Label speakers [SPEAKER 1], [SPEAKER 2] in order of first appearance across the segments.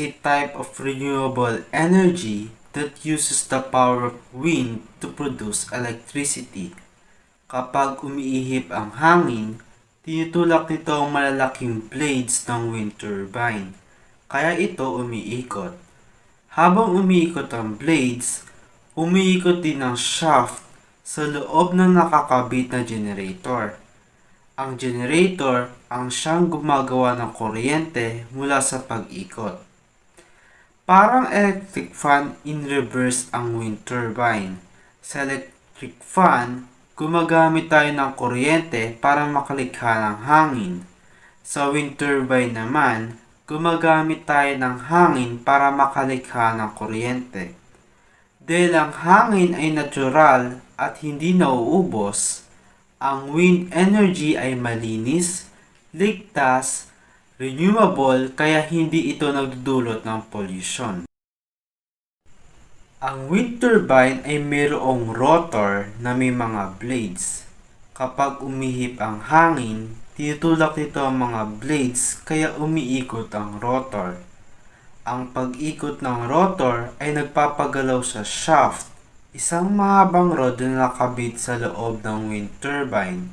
[SPEAKER 1] a type of renewable energy that uses the power of wind to produce electricity. Kapag umiihip ang hangin, tinutulak nito ang malalaking blades ng wind turbine, kaya ito umiikot. Habang umiikot ang blades, umiikot din ang shaft sa loob ng nakakabit na generator. Ang generator ang siyang gumagawa ng kuryente mula sa pag-ikot. Parang electric fan in reverse ang wind turbine. Sa electric fan, gumagamit tayo ng kuryente para makalikha ng hangin. Sa wind turbine naman, gumagamit tayo ng hangin para makalikha ng kuryente. Dahil ang hangin ay natural at hindi nauubos, ang wind energy ay malinis, ligtas, renewable kaya hindi ito nagdudulot ng pollution. Ang wind turbine ay mayroong rotor na may mga blades. Kapag umihip ang hangin, tinutulak nito ang mga blades kaya umiikot ang rotor. Ang pag-ikot ng rotor ay nagpapagalaw sa shaft, isang mahabang rod na nakabit sa loob ng wind turbine.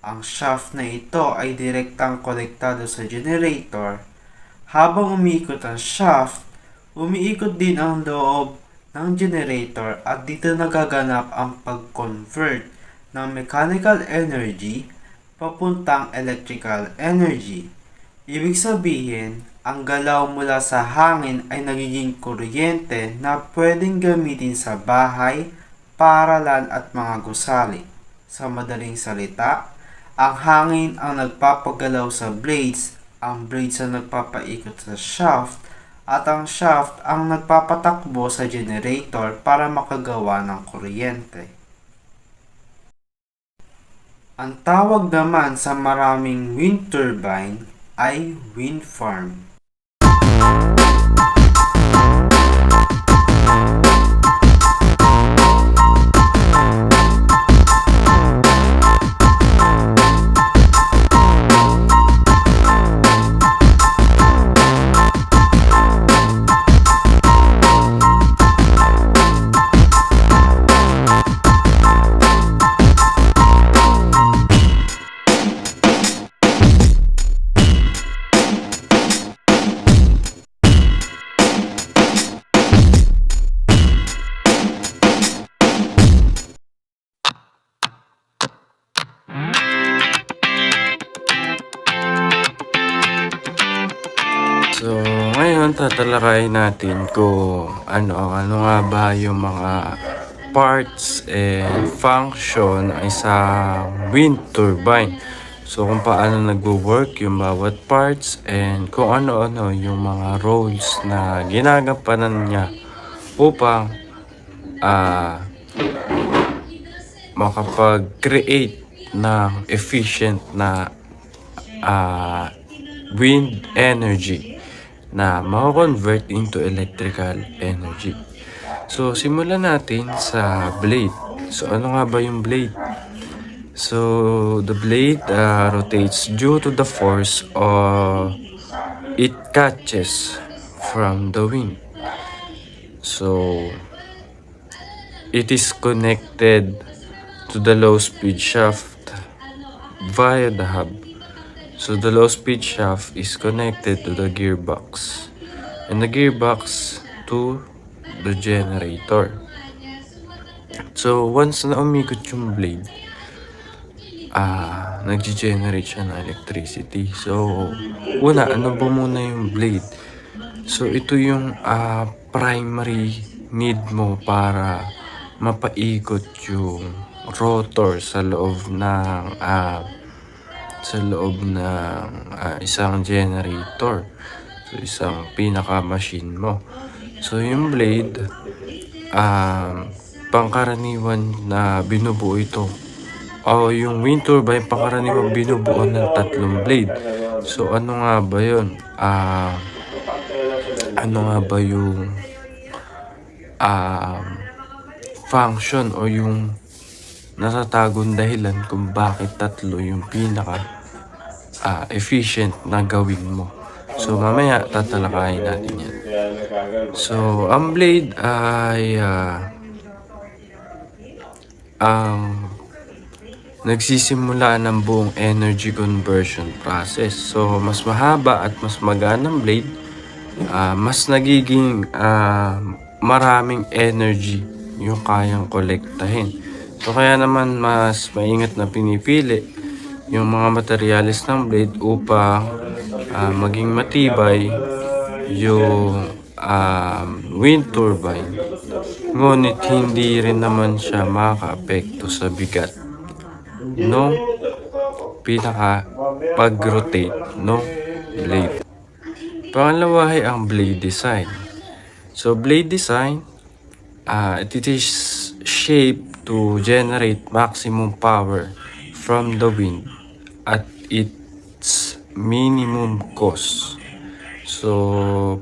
[SPEAKER 1] Ang shaft na ito ay direktang konektado sa generator. Habang umiikot ang shaft, umiikot din ang loob ng generator at dito nagaganap ang pag-convert ng mechanical energy papuntang electrical energy. Ibig sabihin, ang galaw mula sa hangin ay nagiging kuryente na pwedeng gamitin sa bahay, paaralan at mga gusali. Sa madaling salita, ang hangin ang nagpapagalaw sa blades, ang blades ang nagpapaikot sa shaft, at ang shaft ang nagpapatakbo sa generator para makagawa ng kuryente. Ang tawag naman sa maraming wind turbine ay wind farm.
[SPEAKER 2] So, ngayon tatalakayin natin kung ano nga ba yung mga parts and function ng isang wind turbine. So, kung paano nagwo-work yung bawat parts and kung ano-ano yung mga roles na ginagampanan niya upang makapag-create ng efficient na wind energy na mako-convert into electrical energy. So, simulan natin sa blade. So, ano nga ba yung blade? So, the blade rotates due to the force it catches from the wind. So, it is connected to the low-speed shaft via the hub. So the low-speed shaft is connected to the gearbox and the gearbox to the generator. So once na umikot yung blade, nag-generate siya ng electricity. So una, ano ba muna yung blade? So ito yung primary need mo para mapaikot yung rotor sa loob ng isang generator. So, isang pinaka-machine mo. So, yung blade, pangkaraniwan na binubuo ito. O, yung wind turbine, pangkaraniwan binubuo ng 3 blade. So, ano nga ba yun? Ano nga ba yung function o yung natatagong dahilan kung bakit 3 yung efficient na gawin mo. So mamaya tatalakayin natin yan. So, ang blade ay ang nagsisimula ng buong energy conversion process. So, mas mahaba at mas maganang blade, mas nagiging maraming energy yung kayang kolektahin. So, kaya naman mas maingat na pinipili yung mga materyales ng blade upang maging matibay yung wind turbine. Ngunit hindi rin naman siya makaapekto sa bigat no pinaka pag-rotate no blade. Pangalawa ay ang blade design. So blade design, it is shaped to generate maximum power from the wind at its minimum cost. So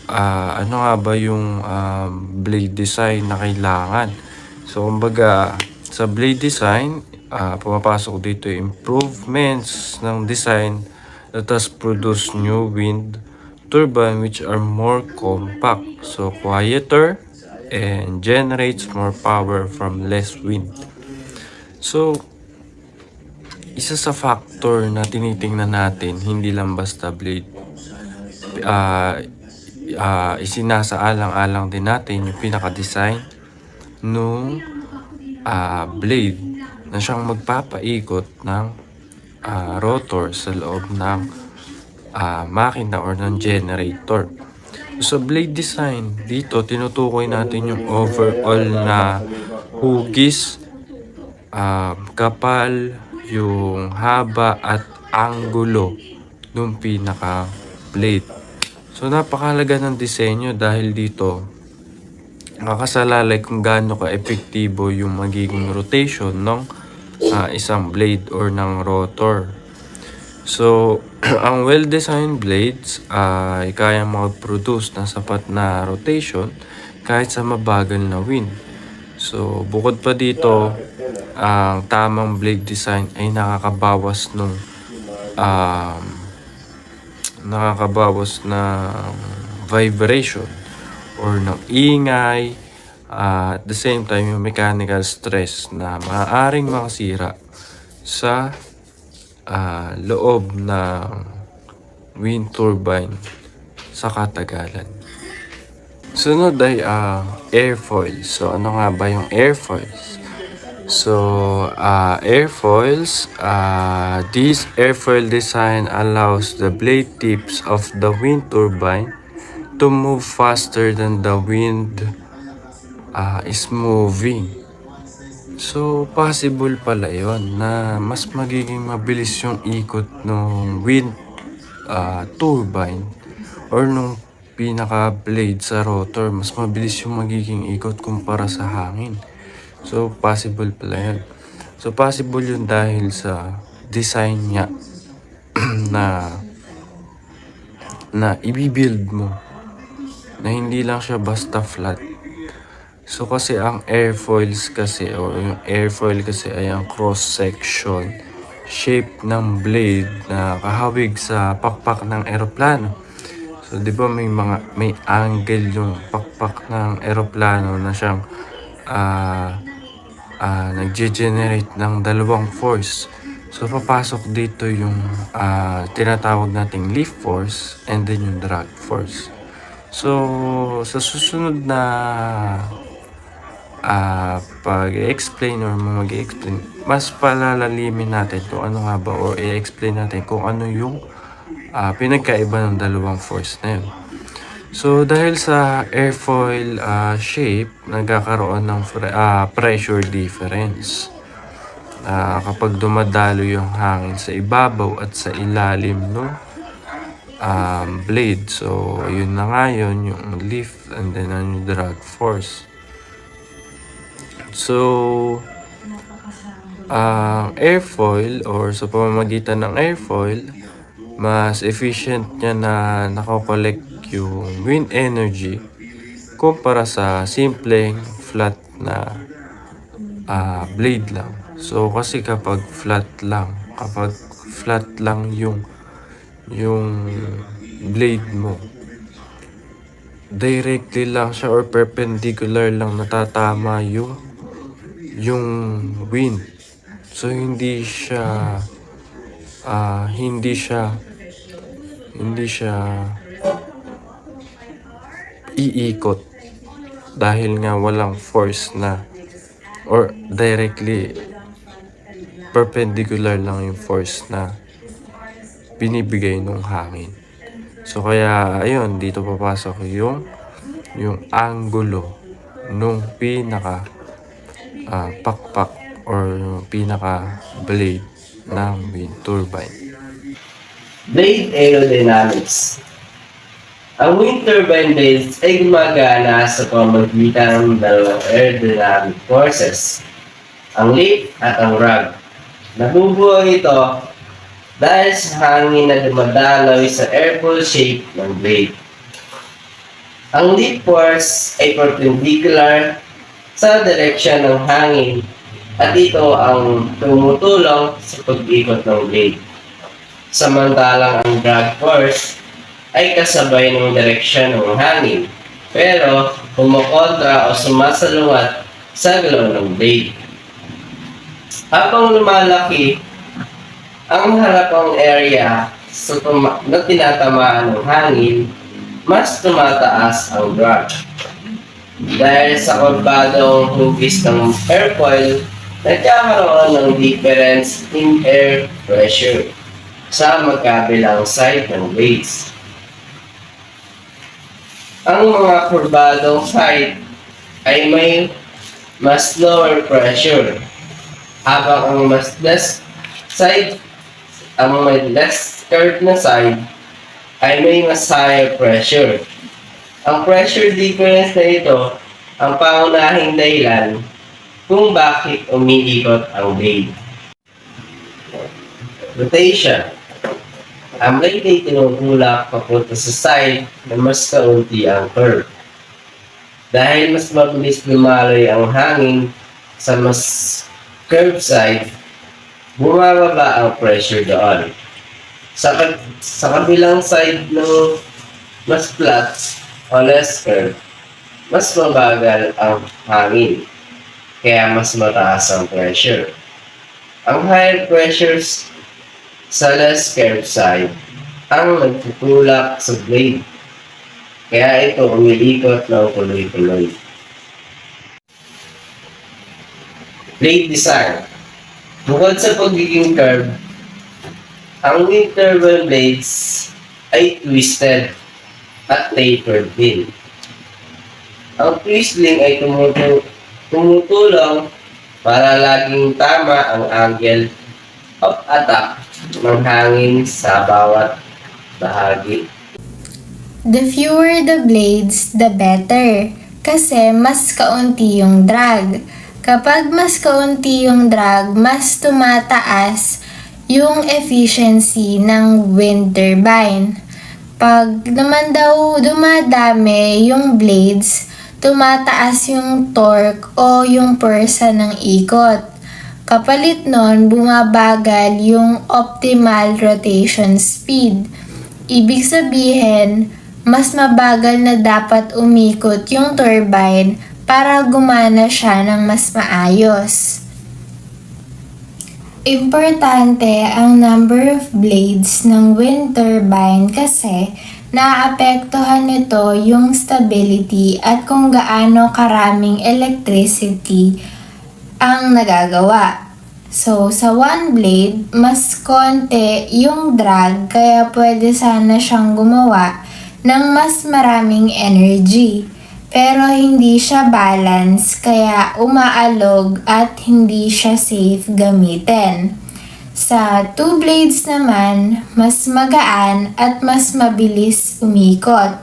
[SPEAKER 2] ano nga ba yung blade design na kailangan? So kumbaga sa blade design, pumapasok dito yung improvements ng design that has produced new wind turbine which are more compact, so quieter and generates more power from less wind. So isa sa factor na tinitingnan natin, hindi lang basta blade, isinasaalang-alang din natin yung pinaka-design nung blade na siyang magpapaikot ng rotor sa loob ng makina or ng generator. So, blade design, dito tinutukoy natin yung overall na hugis, kapal, yung haba at anggulo ng pinaka-blade. So, napakahalaga ng disenyo dahil dito nakakasalalay kung gaano ka-epektibo yung magiging rotation ng isang blade or ng rotor. So, ang well-designed blades ay kayang mag-produce ng sapat na rotation kahit sa mabagal na wind. So, bukod pa dito, ang tamang blade design ay nakakabawas ng vibration or ng ingay, at the same time yung mechanical stress na maaaring makasira sa loob ng wind turbine sa katagalan. Sunod ay airfoils. So ano nga ba yung airfoils? So airfoils, this airfoil design allows the blade tips of the wind turbine to move faster than the wind is moving. So, possible pala yon na mas magiging mabilis yung ikot ng wind turbine or nung pinaka-blade sa rotor. Mas mabilis yung magiging ikot kumpara sa hangin. So, possible pala yun. So, possible yun dahil sa design niya na i-build mo na hindi lang siya basta flat. So kasi ang airfoils kasi o yung airfoil kasi ay ang cross-section shape ng blade na kahawig sa pakpak ng eroplano. So 'di ba may angle yung pakpak ng eroplano na siyang nagge-generate ng dalawang force. So papasok dito yung tinatawag nating lift force and then yung drag force. So sa susunod na pag-explain or mag-explain, mas palalalimin natin kung ano nga ba or i-explain natin kung ano yung pinagkaiba ng dalawang force na yun. So dahil sa airfoil shape, nagkakaroon ng pressure difference kapag dumadalo yung hangin sa ibabaw at sa ilalim no blade. So yun na nga yun, yung lift and then yung drag force. So, airfoil or sa pamamagitan ng airfoil, mas efficient niya na nakakollect yung wind energy kumpara sa simpleng flat na blade lang. So, kasi kapag flat lang yung blade mo, directly lang siya or perpendicular lang natatama yung wind. So hindi siya iikot dahil nga walang force na or directly perpendicular lang yung force na binibigay ng hangin. So kaya ayun, dito papasok yung angulo nung pinaka pakpak or yung pinaka blade ng wind turbine.
[SPEAKER 3] Blade aerodynamics. Ang wind turbine blades ay gumagana sa pamamagitan ng dalawang aerodynamic forces, ang lift at ang drag. Nabubuo ito dahil sa hangin na dumadaloy sa airfoil shape ng blade. Ang lift force ay perpendicular sa direksyon ng hangin at ito ang tumutulong sa pag-ikot ng blade. Samantalang ang drag force ay kasabay ng direksyon ng hangin pero kumukontra o sumasalungat sa galaw ng blade. Habang lumalaki ang harapang area na tinatamaan ng hangin, mas tumataas ang drag. Dahil sa kurbadong hugis ng airfoil, nagkakaroon ng difference in air pressure sa magkabilang side ng blades. Ang mga kurbadong side ay may mas lower pressure, habang ang may less curved na side ay may mas higher pressure. Ang pressure difference na ito ang pangunahing dahilan kung bakit umiikot ang blade. Rotation. Ang blade ay tinutulak papunta sa side na mas kaunti ang curve. Dahil mas mabilis lumaloy ang hangin sa mas curved side, bumababa ang pressure doon. Sa kabilang side ng mas flat o less curved, mas mabagal ang hangin, kaya mas mataas ang pressure. Ang higher pressures sa less curved side ang nagtutulak sa blade, kaya ito umiikot ng tuloy-tuloy. Blade design. Bukod sa pagiging curved, ang wind turbine blades ay twisted at tapered din. Ang twisting ay tumutulong para laging tama ang angle of attack ng hangin sa bawat bahagi.
[SPEAKER 4] The fewer the blades, the better. Kasi mas kaunti yung drag. Kapag mas kaunti yung drag, mas tumataas yung efficiency ng wind turbine. Pag naman daw dumadami yung blades, tumataas yung torque o yung pwersa ng ikot. Kapalit nun, bumabagal yung optimal rotation speed. Ibig sabihin, mas mabagal na dapat umikot yung turbine para gumana siya ng mas maayos. Importante ang number of blades ng wind turbine kasi naapektuhan nito yung stability at kung gaano karaming electricity ang nagagawa. So, sa one blade, mas konti yung drag kaya pwede sana siyang gumawa ng mas maraming energy. Pero hindi siya balance kaya umaalog at hindi siya safe gamitin. Sa two blades naman, mas magaan at mas mabilis umikot.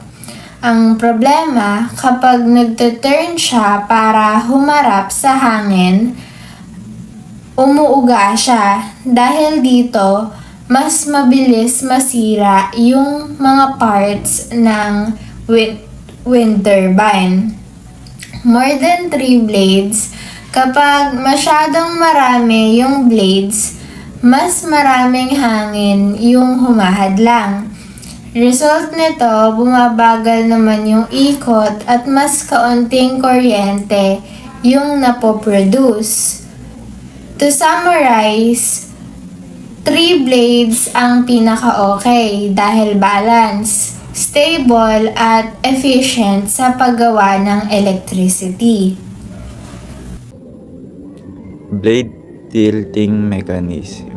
[SPEAKER 4] Ang problema, kapag nagtuturn siya para humarap sa hangin, umuuga siya. Dahil dito, mas mabilis masira yung mga parts ng wind turbine. More than 3 blades, kapag masyadong marami yung blades, mas maraming hangin yung humahadlang. Result nito, bumabagal naman yung ikot at mas kaunting kuryente yung napoproduce. To summarize, 3 blades ang pinaka-okay dahil balance, stable at efficient sa paggawa ng electricity.
[SPEAKER 5] Blade tilting mechanism.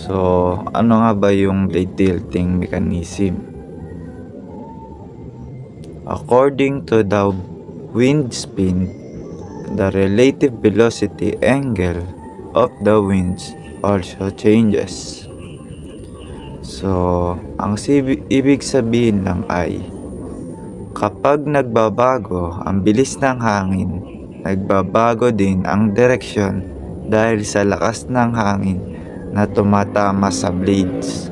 [SPEAKER 5] So, ano nga ba yung blade tilting mechanism? According to the wind spin, the relative velocity angle of the winds also changes. So, ang ibig sabihin lang ay kapag nagbabago ang bilis ng hangin, nagbabago din ang direksyon dahil sa lakas ng hangin na tumatama sa blades.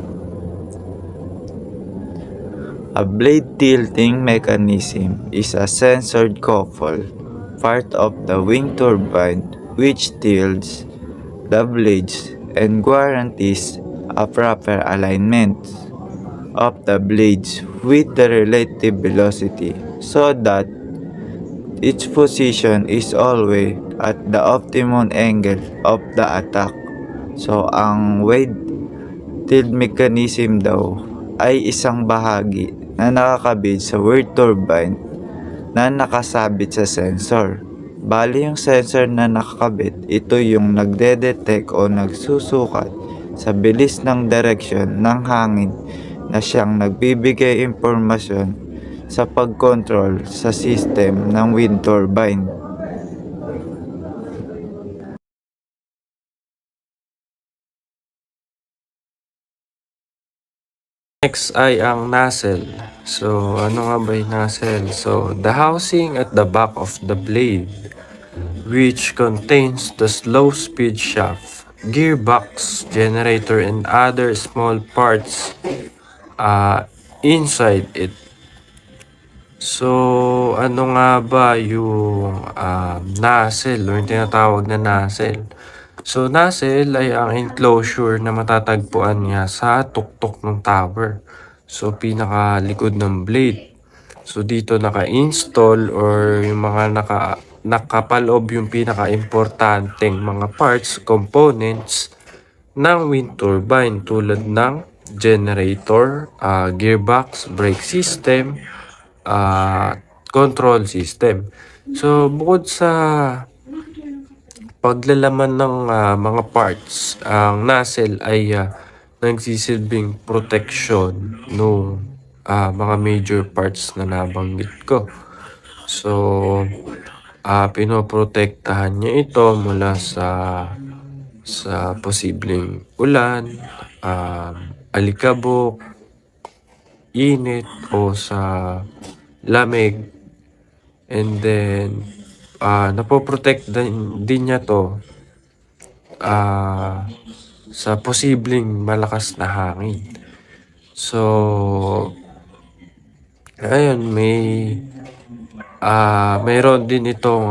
[SPEAKER 5] A blade tilting mechanism is a sensored couple, part of the wind turbine which tilts the blades and guarantees a proper alignment of the blades with the relative velocity so that its position is always at the optimum angle of the attack. So, ang wave tilt mechanism daw ay isang bahagi na nakakabit sa wind turbine na nakasabit sa sensor. Bali yung sensor na nakakabit, ito yung nagde-detect o nagsusukat sa bilis ng direksyon ng hangin na siyang nagbibigay impormasyon sa pag-control sa system ng wind turbine.
[SPEAKER 2] Next ay ang nacelle. So, ano nga ba yung nacelle? So, the housing at the back of the blade, which contains the slow-speed shaft, gearbox, generator, and other small parts inside it. So, ano nga ba yung nacelle o yung tinatawag na nacelle? So, nacelle ay ang enclosure na matatagpuan niya sa tuktok ng tower. So, pinakalikod ng blade. So, dito naka-install or yung mga nakapaloob yung pinaka-importanteng mga parts, components ng wind turbine tulad ng generator, gearbox, brake system, control system. So, bukod sa paglalaman ng mga parts, ang nacelle ay nagsisilbing protection nung mga major parts na nabanggit ko. So, pinoprotektahan niya ito mula sa posibleng ulan, alikabok, init o sa lamig. And then, napoprotect din niya to sa posibleng malakas na hangin. So, ayun, mayroon din itong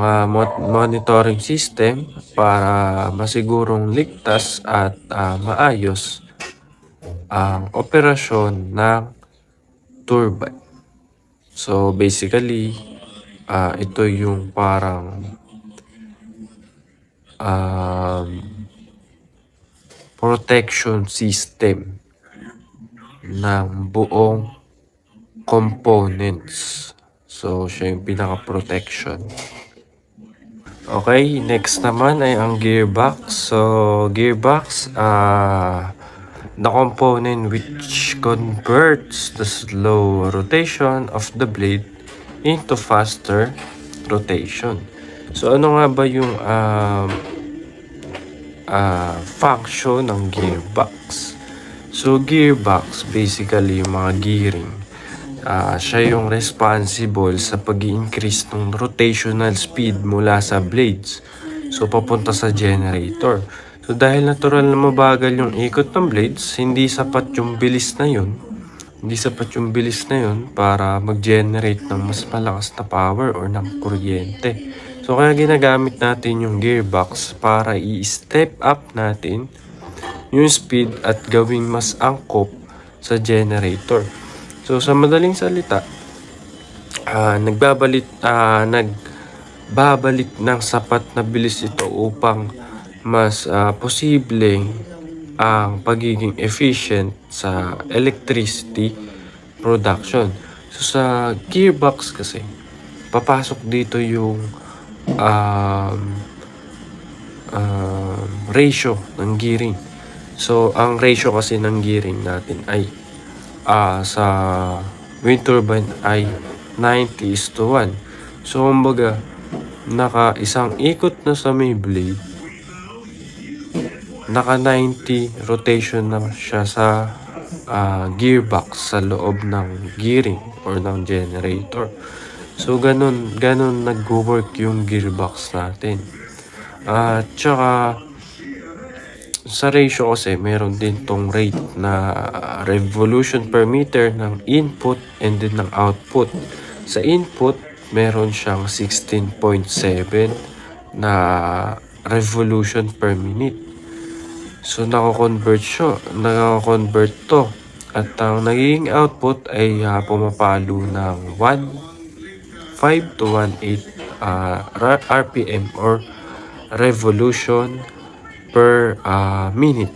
[SPEAKER 2] monitoring system para masigurong ligtas at maayos ang operasyon ng turbine. So, basically, ito yung parang protection system ng buong components. So, siya yung pinaka-protection. Okay, next naman ay ang gearbox. So, gearbox, the component which converts the slow rotation of the blade into faster rotation. So, ano nga ba yung function ng gearbox? So, gearbox, basically, yung mga gearing. Siya yung responsible sa pag-i-increase ng rotational speed mula sa blades. So, papunta sa generator. So, dahil natural na mabagal yung ikot ng blades, hindi sapat yung bilis na yun. Para mag-generate ng mas malakas na power or ng kuryente. So, kaya ginagamit natin yung gearbox para i-step up natin yung speed at gawing mas angkop sa generator. So sa madaling salita, nagbabalik ng sapat na bilis ito upang mas posibleng ang pagiging efficient sa electricity production. So sa gearbox kasi, papasok dito yung ratio ng gearing. So ang ratio kasi ng gearing natin ay sa wind turbine ay 90:1. So kumbaga, naka isang ikot na sa may blade, naka 90 rotation na siya sa gearbox sa loob ng gearing or ng generator. So ganun nag-work yung gearbox natin. At tsaka sa ratio kasi meron din tong rate na revolution per meter ng input and then ng output. Sa input, meron siyang 16.7 na revolution per minute. So nako-convert to. At ang nagiging output ay pumapalo ng 1.5 to 1.8 RPM or revolution per minute.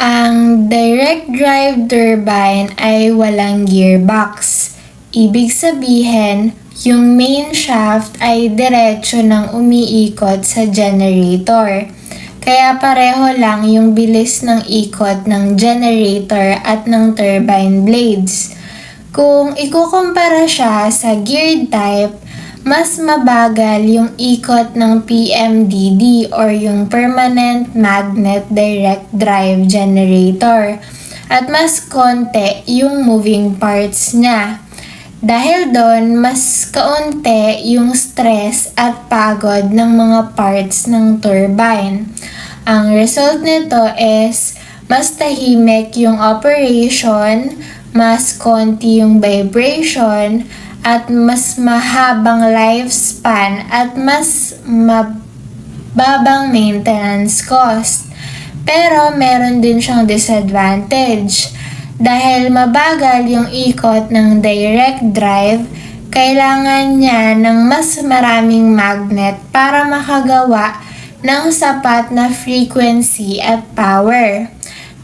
[SPEAKER 4] Ang direct drive turbine ay walang gearbox. Ibig sabihin, yung main shaft ay diretso nang umiikot sa generator. Kaya pareho lang yung bilis ng ikot ng generator at ng turbine blades. Kung ikukumpara siya sa geared type, mas mabagal yung ikot ng PMDD or yung Permanent Magnet Direct Drive Generator at mas konti yung moving parts niya. Dahil doon, mas kaunti yung stress at pagod ng mga parts ng turbine. Ang result nito is mas tahimik yung operation, mas konti yung vibration, at mas mahabang lifespan at mas mababang maintenance cost. Pero meron din siyang disadvantage. Dahil mabagal yung ikot ng direct drive, kailangan niya ng mas maraming magnet para makagawa ng sapat na frequency at power.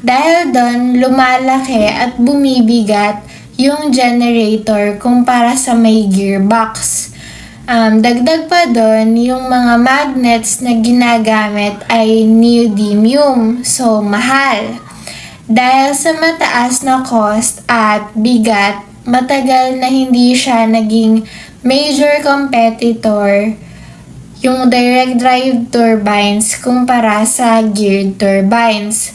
[SPEAKER 4] Dahil doon, lumalaki at bumibigat yung generator kumpara sa may gearbox. Dagdag pa doon, yung mga magnets na ginagamit ay neodymium, so mahal. Dahil sa mataas na cost at bigat, matagal na hindi siya naging major competitor yung direct drive turbines kumpara sa geared turbines.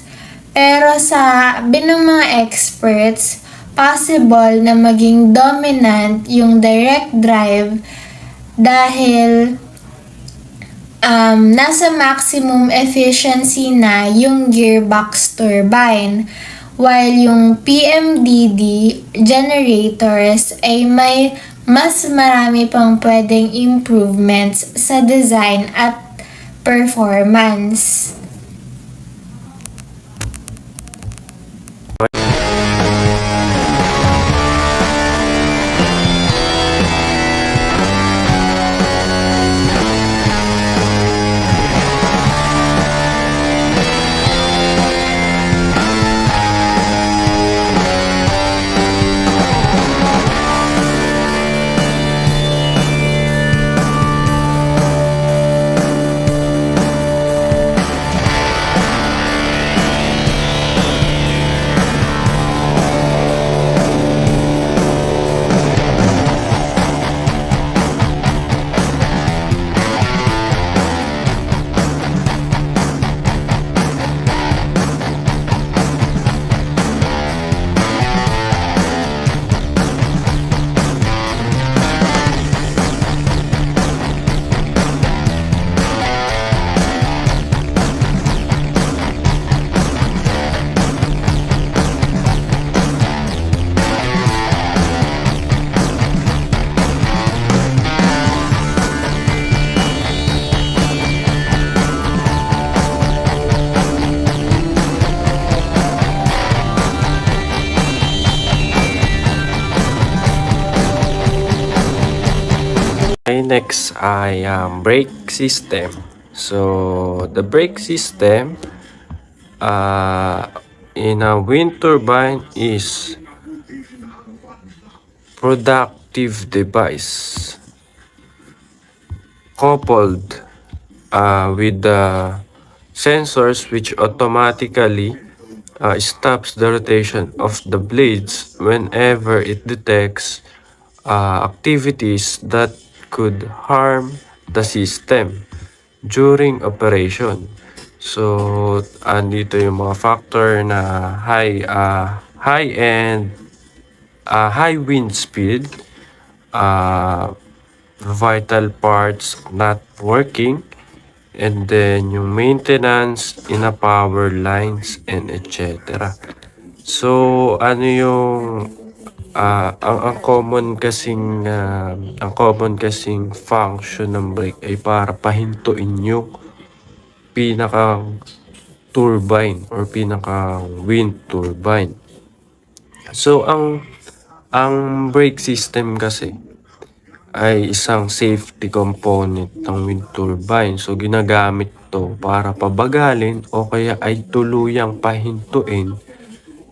[SPEAKER 4] Pero sa ng mga experts, possible na maging dominant yung direct drive dahil nasa maximum efficiency na yung gearbox turbine, while yung PMDD generators ay may mas marami pang pwedeng improvements sa design at performance.
[SPEAKER 2] Okay, next ay brake system. So, the brake system in a wind turbine is productive device coupled with the sensors which automatically stops the rotation of the blades whenever it detects activities that could harm the system during operation. So, andito yung mga factor na high wind speed, vital parts not working, and then yung maintenance in a power lines and etc. So, ano yung ang common kasing function ng brake ay para pahintuin yung pinakang turbine or pinakang wind turbine. So, ang brake system kasi ay isang safety component ng wind turbine. So, ginagamit to para pabagalin o kaya ay tuluyang pahintuin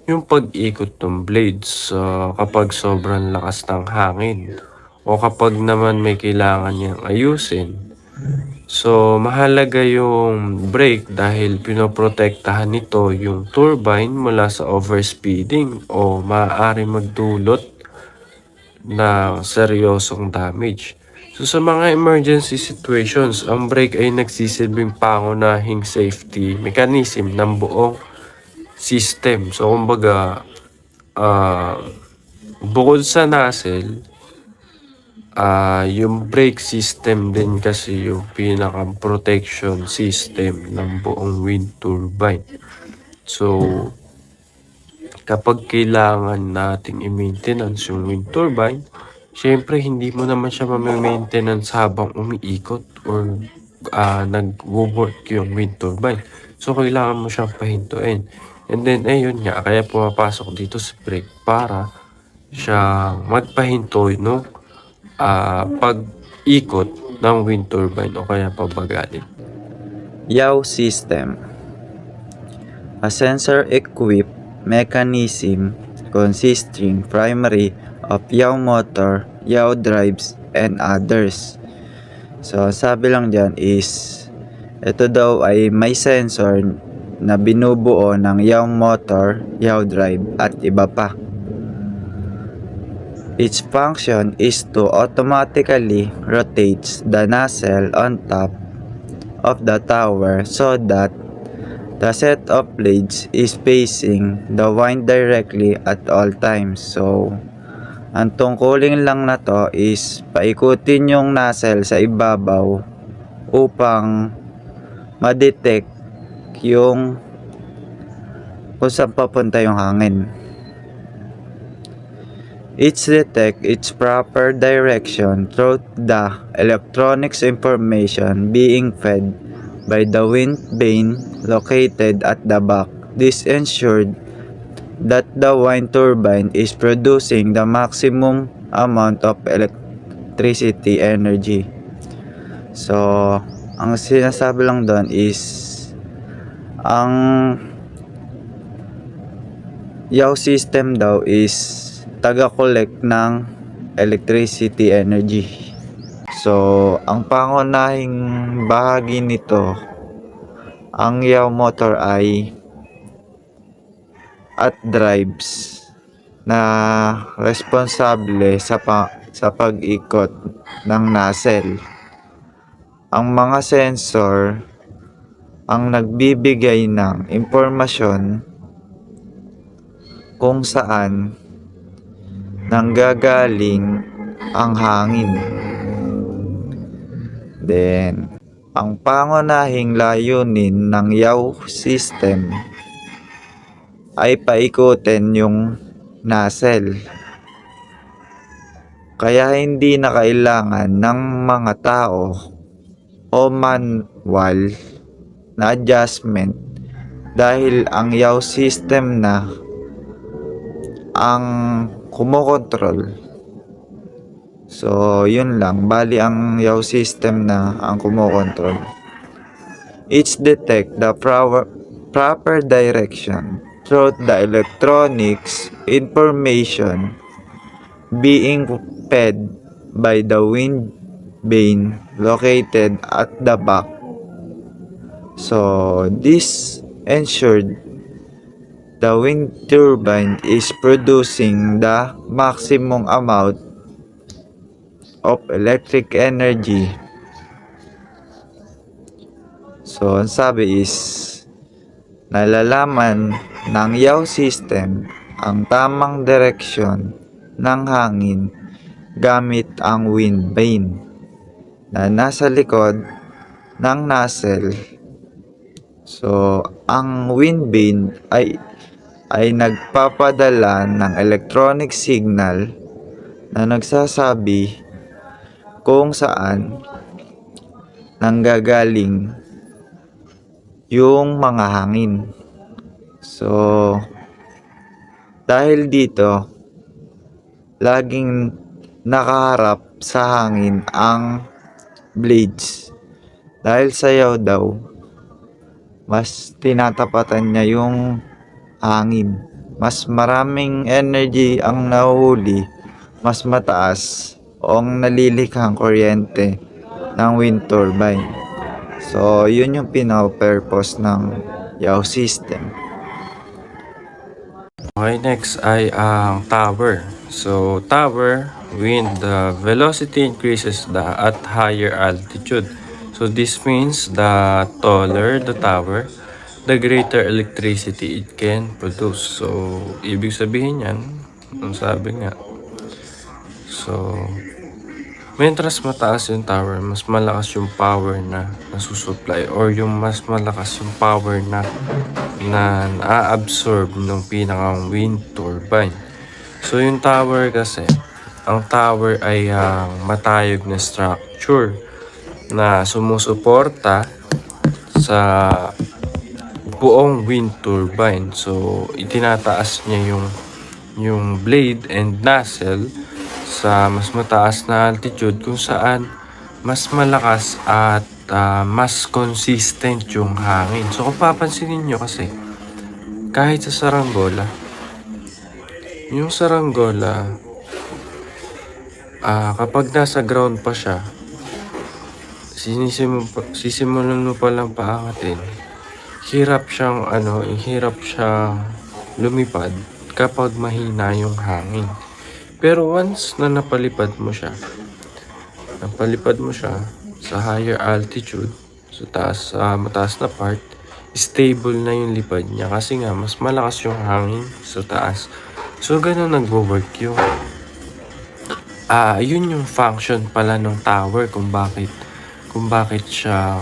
[SPEAKER 2] yung pag-ikot ng blades kapag sobrang lakas ng hangin o kapag naman may kailangan niyang ayusin. So, mahalaga yung brake dahil pinoprotektahan nito yung turbine mula sa overspeeding o maaari magdulot na seryosong damage. So, sa mga emergency situations, ang brake ay nagsisilbing pangunahing safety mechanism ng buong system. So, kumbaga, bukod sa nozzle, yung brake system din kasi yung pinakang protection system ng buong wind turbine. So, kapag kailangan nating i-maintenance yung wind turbine, syempre hindi mo naman siya ma-maintenance habang umiikot or nag-work yung wind turbine. So, kailangan mo siyang pahintuin. And then, ayun nga, kaya pumapasok dito sa brake para siya magpahinto no pag-ikot ng wind turbine o kaya pabagalin.
[SPEAKER 5] Yaw system. A sensor-equipped mechanism consisting primarily of yaw motor, yaw drives, and others. So, sabi lang dyan is, ito daw ay may sensor na binubuo ng yaw motor, yaw drive, at iba pa. Its function is to automatically rotate the nozzle on top of the tower so that The set of blades is facing the wind directly at all times. So, ang tungkulin lang na to is paikutin yung nozzle sa ibabaw upang ma-detect yung kung saan papunta yung hangin. Each detect its proper direction through the electronics information being fed by the wind vane located at the back. This ensured that the wind turbine is producing the maximum amount of electricity energy. So, ang sinasabi lang doon is ang yaw system daw is taga-collect ng electricity energy. So, ang pangunahing bahagi nito, ang yaw motor ay at drives na responsable sa pag-ikot ng nozzle. Ang mga sensor ang nagbibigay ng impormasyon kung saan nanggagaling ang hangin. Then, ang pangunahing layunin ng yaw system ay paikutin yung nozzle. Kaya hindi na kailangan ng mga tao o manual na adjustment dahil ang yaw system na ang kumokontrol. So, yun lang. Bali, ang yaw system na ang kumokontrol. Each detect the proper direction through the electronics information being fed by the wind vane located at the back. So, this ensured the wind turbine is producing the maximum amount of electric energy. So, ang sabi is nalalaman ng yaw system ang tamang direksyon ng hangin gamit ang wind vane na nasa likod ng nozzle. So, ang wind vane ay nagpapadala ng electronic signal na nagsasabi kung saan nanggagaling yung mga hangin. So, dahil dito, laging nakaharap sa hangin ang blades. Dahil sayaw daw, mas tinatapatan niya yung hangin. Mas maraming energy ang nahuhuli, mas mataas o ang nalilikhang kuryente ng wind turbine. So, yun yung pinaka-purpose ng yaw system.
[SPEAKER 2] Okay, next ay ang tower. So, tower, when the velocity increases at higher altitude. So, this means the taller the tower, the greater electricity it can produce. So, ibig sabihin yan, ang sabi nga. So, mentras mataas yung tower, mas malakas yung power na nasusupply or yung mas malakas yung power na na-absorb ng pinakang wind turbine. So, yung tower kasi, ang tower ay matayog na structure na sumusuporta sa buong wind turbine. So, itinataas niya yung blade and nozzle sa mas mataas na altitude kung saan mas malakas at mas consistent yung hangin. So kung papansinin nyo kasi, kahit sa saranggola, yung saranggola, kapag nasa ground pa siya, sisimulan mo palang paangatin, hirap siyang lumipad kapag mahina yung hangin. Pero once na napalipad mo siya sa higher altitude, sa mataas na part, stable na yung lipad niya kasi nga mas malakas yung hangin sa taas. So ganun nagwo-work yung yun yung function pala ng tower kung bakit siya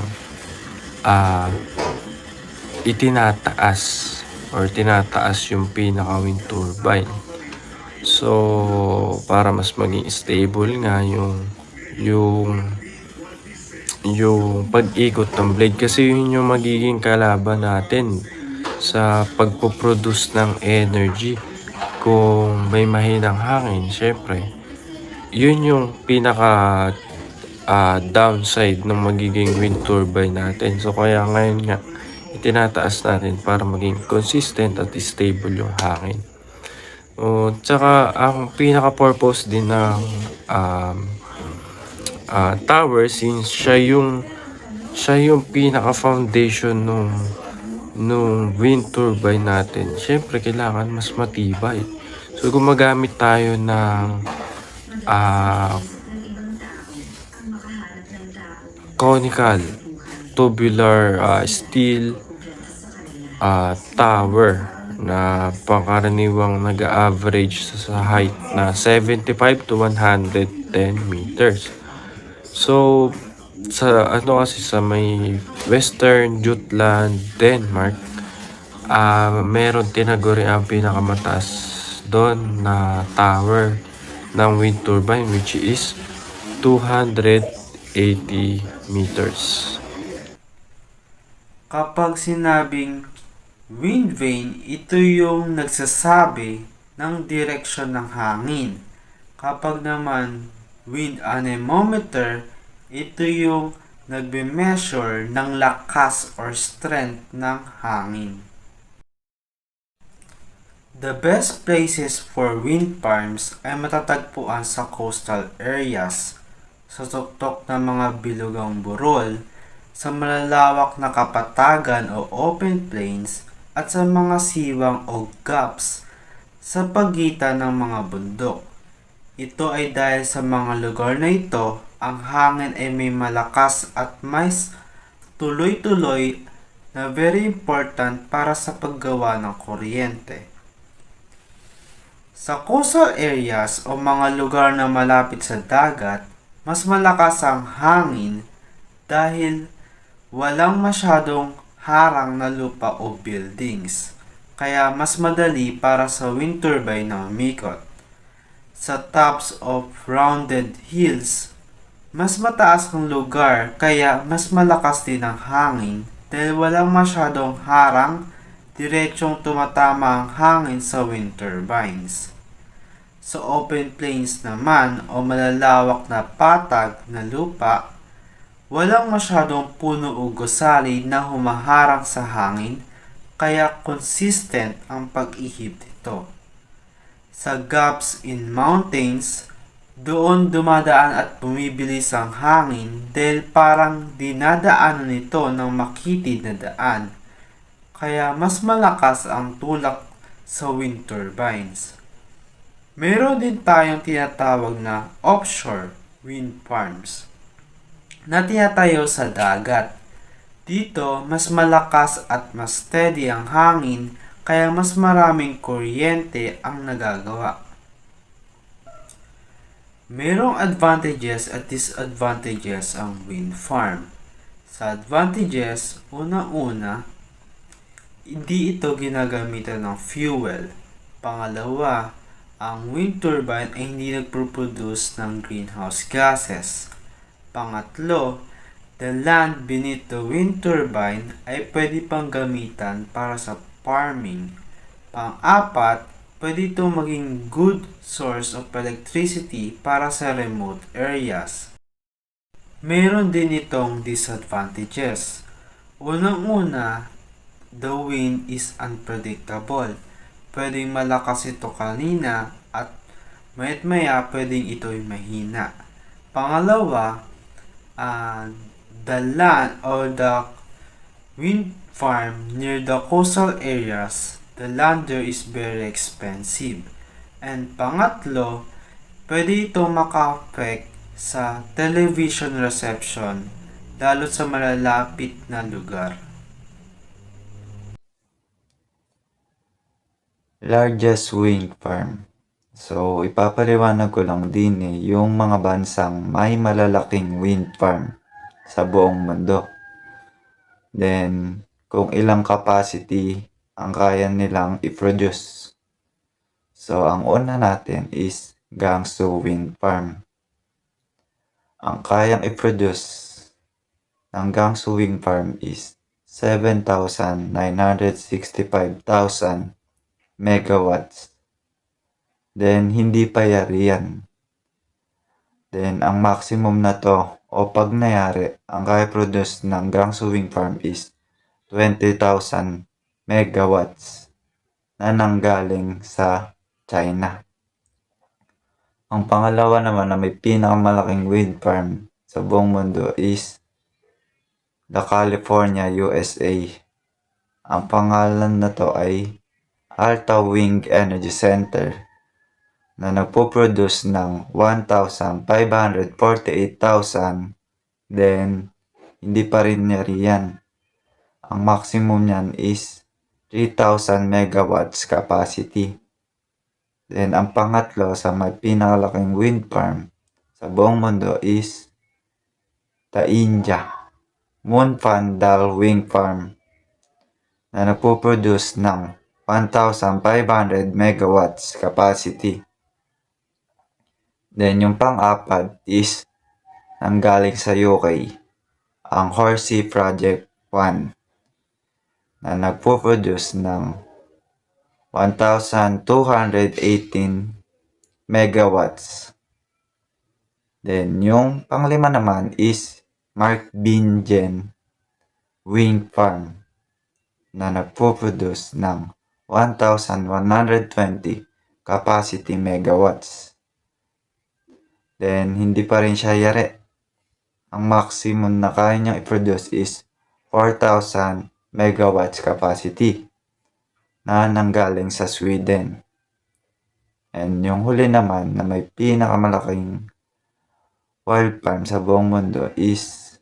[SPEAKER 2] itinataas or tinataas yung pinaka wind turbine. So para mas maging stable nga yung pag-ikot ng blade kasi yun yung magiging kalaban natin sa pagpoproduce ng energy. Kung may mahinang hangin, syempre yun yung pinaka downside ng magiging wind turbine natin. So kaya ngayon nga itinataas natin para maging consistent at stable yung hangin. Tsaka ang pinaka purpose din ng tower, since siya yung pinaka foundation nung wind turbine natin, syempre kailangan mas matibay. So gumagamit tayo ng conical tubular steel tower na pangkaraniwang nag-average sa height na 75 to 110 meters. So sa kasi sa may Western Jutland, Denmark, meron tinaguri ang pinakamataas doon na tower ng wind turbine, which is 280 meters.
[SPEAKER 1] Kapag sinabing wind vane, ito yung nagsasabi ng direksyon ng hangin. Kapag naman wind anemometer, ito yung nagbe-measure ng lakas or strength ng hangin. The best places for wind farms ay matatagpuan sa coastal areas, sa tuktok ng mga bilugang burol, sa malalawak na kapatagan o open plains, at sa mga siwang o gaps sa pagitan ng mga bundok. Ito ay dahil sa mga lugar na ito, ang hangin ay may malakas at mais tuloy-tuloy na very important para sa paggawa ng kuryente. Sa coastal areas o mga lugar na malapit sa dagat, mas malakas ang hangin dahil walang masyadong harang na lupa o buildings, kaya mas madali para sa wind turbine na umikot. Sa tops of rounded hills, mas mataas ang lugar kaya mas malakas din ang hangin dahil walang masyadong harang, diretsong tumatama ang hangin sa wind turbines. Sa open plains naman o malalawak na patag na lupa, walang masyadong puno o gusali na humaharang sa hangin, kaya consistent ang pag-ihip nito. Sa gaps in mountains, doon dumadaan at bumibilis ang hangin dahil parang dinadaanan nito ng makitid na daan, kaya mas malakas ang tulak sa wind turbines. Meron din tayong tinatawag na offshore wind farms na tinatayo sa dagat. Dito, mas malakas at mas steady ang hangin kaya mas maraming kuryente ang nagagawa. Merong advantages at disadvantages ang wind farm. Sa advantages, una-una, hindi ito ginagamitan ng fuel. Pangalawa, ang wind turbine ay hindi nagproproduce ng greenhouse gases. Pangatlo, the land beneath the wind turbine ay pwede pang gamitan para sa farming. Pang-apat, pwede itong maging good source of electricity para sa remote areas. Meron din itong disadvantages. Unang-una, the wind is unpredictable. Pwedeng malakas ito kanina at mayat maya pwedeng ito'y mahina. Pangalawa, the land or the wind farm near the coastal areas, the land there is very expensive. And pangatlo, pwede ito maka-affect sa television reception lalo sa malalapit na lugar.
[SPEAKER 5] Largest wind farm. So, ipapaliwanag ko lang din yung mga bansang may malalaking wind farm sa buong mundo. Then, kung ilang capacity ang kaya nilang i-produce. So, ang una natin is Gangsu Wind Farm. Ang kayang i-produce ng Gangsu Wind Farm is 7,965,000 megawatts. Then, hindi pa yari yan. Then, ang maximum na to, o pag nayari, ang kaya produce ng Gangsu Wind Farm is 20,000 megawatts na nanggaling sa China. Ang pangalawa naman na may pinakamalaking wind farm sa buong mundo is the California, USA. Ang pangalan na to ay Alta Wind Energy Center na nagpo-produce ng 1,548,000. Then, hindi pa rin yan. Ang maximum niyan is 3,000 megawatts capacity. Then, ang pangatlo sa may pinakalaking wind farm sa buong mundo is the India Moonfandal Wind Farm na nagpo-produce ng 1,500 megawatts capacity. Then, yung pang-apat is nanggaling sa UK, ang Horsey Project 1 na nagpo-produce ng 1,218 megawatts. Then, yung panglima naman is Mark Bingen Wind Farm na nagpo-produce ng 1,120 capacity megawatts. Then, hindi pa rin siya yari. Ang maximum na kaya niyang i-produce is 4,000 megawatts capacity na nanggaling sa Sweden. And yung huli naman na may pinakamalaking wind farm sa buong mundo is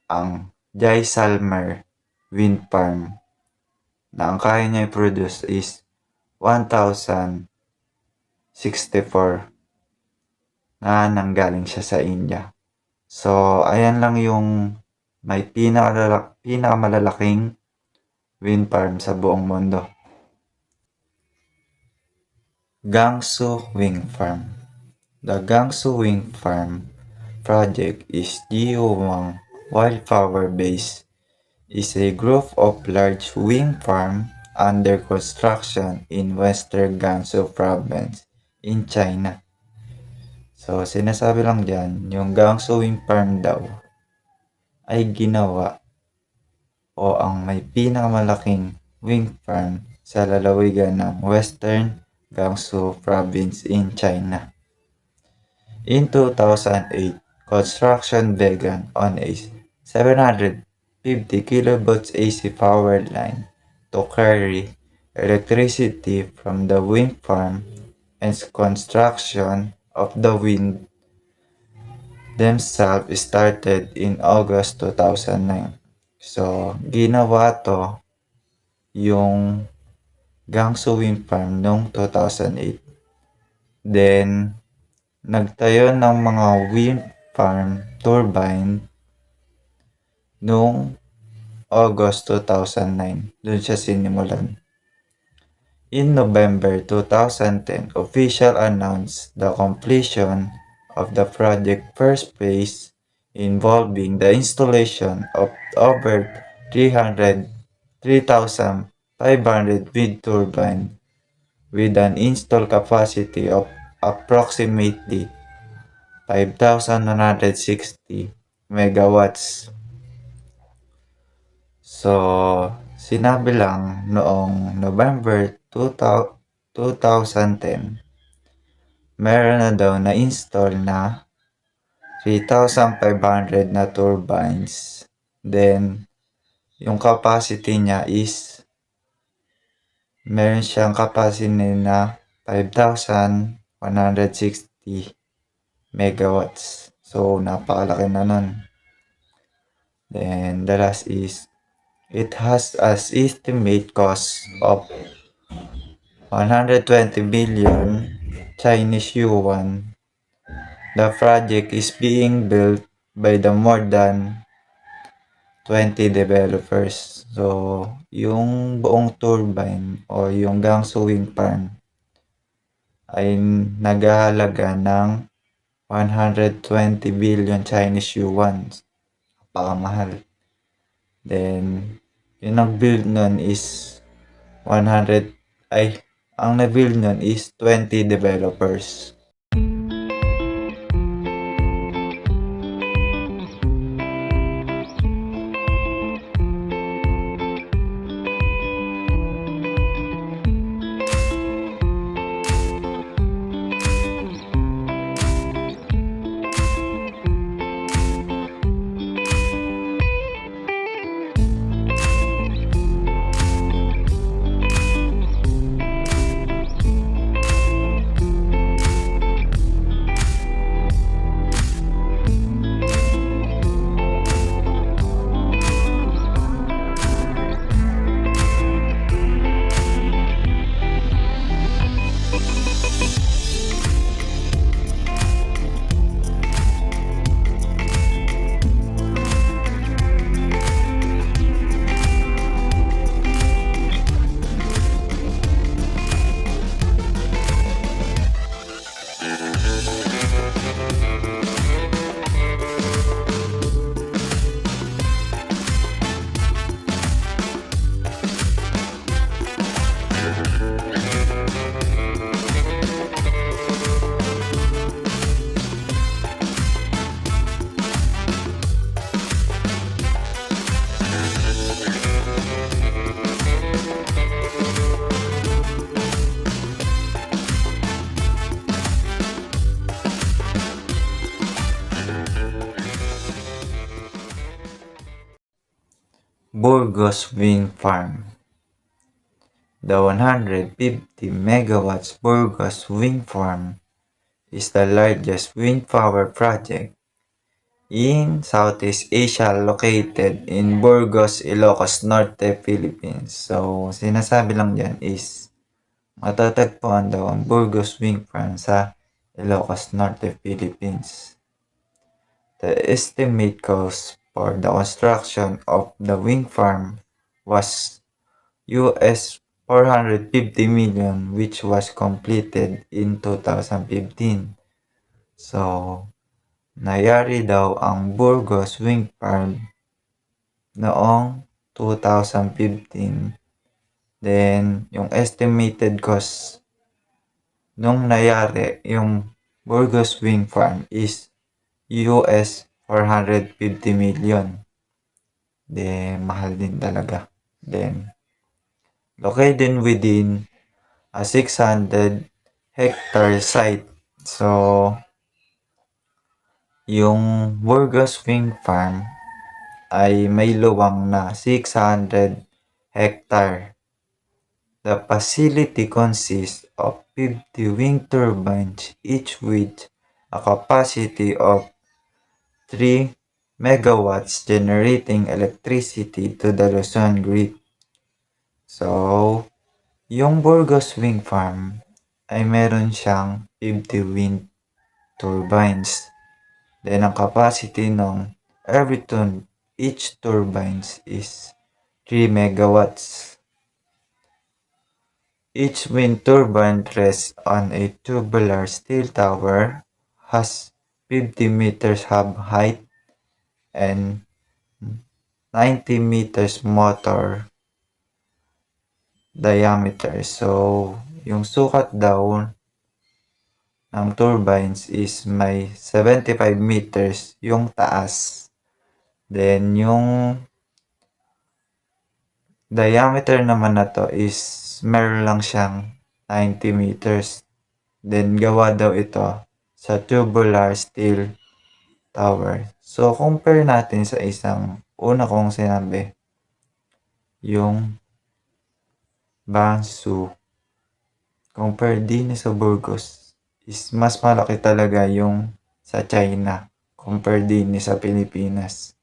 [SPEAKER 5] ang Jaisalmer Wind Farm na ang kaya niya i-produce is 1,064 na nanggaling siya sa India. So, ayan lang yung may pinakamalalaking wind farm sa buong mundo. Gangsu Wind Farm. The Gangsu Wind Farm project is Jiuwang Wildflower Base is a group of large wind farm under construction in western Gansu province in China. So, sinasabi lang dyan, yung Gangsu Wind Farm daw ay ginawa o ang may pinakamalaking wind farm sa lalawigan ng western Gansu province in China. In 2008, construction began on a 750 kilovolts AC power line to carry electricity from the wind farm, and construction of the wind themselves started in August 2009. So, ginawa to yung Gangsu Wind Farm noong 2008. Then, nagtayo ng mga wind farm turbine noong August 2009. Doon siya sinimulan. In November 2010, official announced the completion of the project first phase involving the installation of over 3,500 wind turbine with an installed capacity of approximately 5,160 megawatts. So, sinabi lang noong November 2010, meron na daw na install na 3,500 na turbines. Then, yung capacity niya is meron siyang capacity na 5,160 megawatts. So, napakalaki na nun. Then, the last is, it has an estimate cost of 120 billion Chinese yuan. The project is being built by the more than 20 developers. So, yung buong turbine o yung Gangsu Wind Farm ay naghahalaga ng 120 billion Chinese yuan. Napakamahal. Then, yung nag-build nun is 100, ang nag-build nun is 20 developers. Burgos Wind Farm. The 150 megawatts Burgos Wind Farm is the largest wind power project in Southeast Asia located in Burgos, Ilocos Norte, Philippines. So, sinasabi lang dyan is matatagpuan daw ang Burgos Wind Farm sa Ilocos Norte, Philippines. The estimate cost for the construction of the wind farm was US 450 million, which was completed in 2015. So, nayari daw ang Burgos Wind Farm noong 2015. Then, yung estimated cost nung nayari yung Burgos Wind Farm is US 450 million. Then, mahal din talaga. Then, located within a 600 hectare site. So, yung Burgos Wind Farm ay may luwang na 600 hectare. The facility consists of 50 wind turbines, each with a capacity of 3 megawatts generating electricity to the Luzon grid. So, yung Burgos Wind Farm ay meron siyang 50 wind turbines. Then, ang capacity ng each turbines is 3 megawatts. Each wind turbine rests on a tubular steel tower, has 50 meters hub height, and 90 meters motor diameter. So, yung sukat daw ng turbines is may 75 meters yung taas. Then, yung diameter naman na to is meron lang siyang 90 meters. Then, gawa daw ito sa tubular steel tower. So, compare natin sa isang una kong sinabi, yung Bangsu. Compare din sa Burgos is mas malaki talaga yung sa China compare din sa Pilipinas.